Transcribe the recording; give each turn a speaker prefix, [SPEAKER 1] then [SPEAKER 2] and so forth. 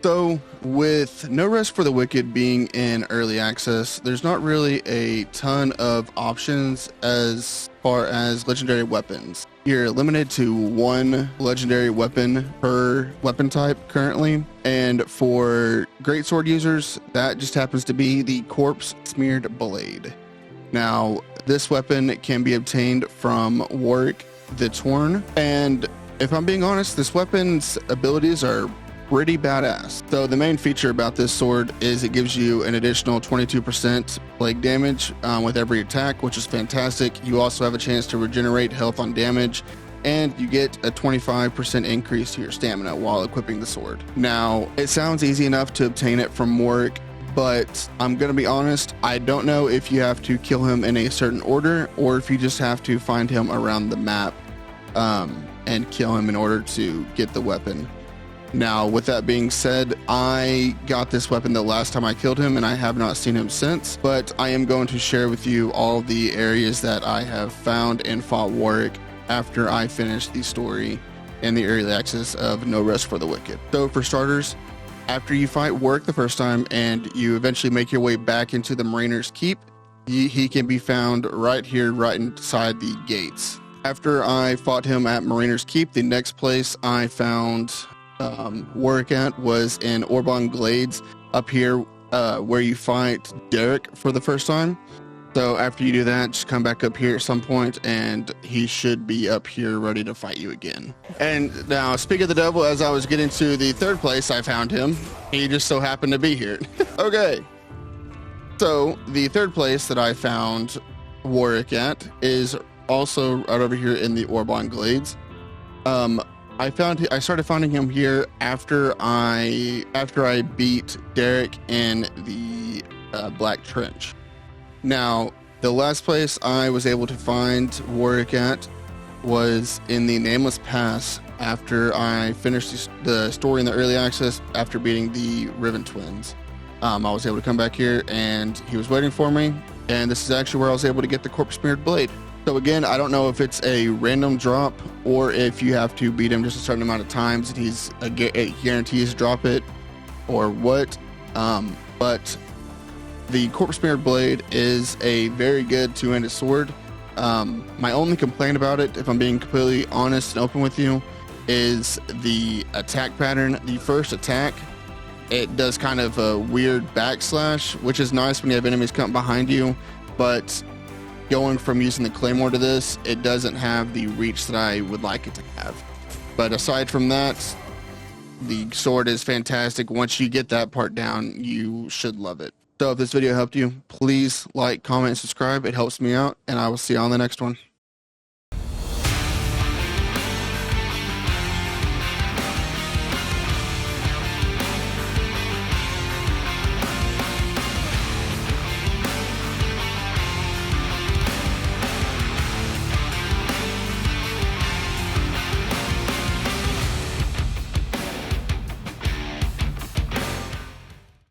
[SPEAKER 1] So with No Rest for the Wicked being in early access, there's not really a ton of options as far as legendary weapons. You're limited to one legendary weapon per weapon type currently, and for greatsword users, that just happens to be the Corpse Smeared Blade. Now, this weapon can be obtained from Warwick the Torn, and if I'm being honest, this weapon's abilities are pretty badass. So the main feature about this sword is it gives you an additional 22% plague damage with every attack, which is fantastic. You also have a chance to regenerate health on damage, and you get a 25% increase to your stamina while equipping the sword. Now, it sounds easy enough to obtain it from Warwick, but I'm gonna be honest, I don't know if you have to kill him in a certain order or if you just have to find him around the map and kill him in order to get the weapon. Now, with that being said, I got this weapon the last time I killed him, and I have not seen him since, but I am going to share with you all the areas that I have found and fought Warwick after I finished the story in the early access of No Rest for the Wicked. So for starters, after you fight Warwick the first time and you eventually make your way back into the Mariner's Keep, he can be found right here, right inside the gates. After I fought him at Mariner's Keep, the next place I found Warwick at was in Orban Glades up here where you fight Derek for the first time. So after you do that, just come back up here at some point and he should be up here ready to fight you again. And now, speaking of the devil, as I was getting to the third place I found him, he just so happened to be here. Okay, so the third place that I found Warwick at is also right over here in the Orban Glades. I started finding him here after I beat Derek in the Black Trench. Now, the last place I was able to find Warwick at was in the Nameless Pass after I finished the story in the early access after beating the Riven Twins. I was able to come back here and he was waiting for me, and this is actually where I was able to get the Corpse Smeared Blade. So again, I don't know if it's a random drop or if you have to beat him just a certain amount of times and it guarantees to drop it or what, but the Corpse Smeared Blade is a very good two-handed sword. My only complaint about it, if I'm being completely honest and open with you, is the attack pattern. The first attack, it does kind of a weird backslash, which is nice when you have enemies coming behind you, but going from using the Claymore to this, it doesn't have the reach that I would like it to have. But aside from that, the sword is fantastic. Once you get that part down, you should love it. So if this video helped you, please like, comment, and subscribe. It helps me out, and I will see you on the next one.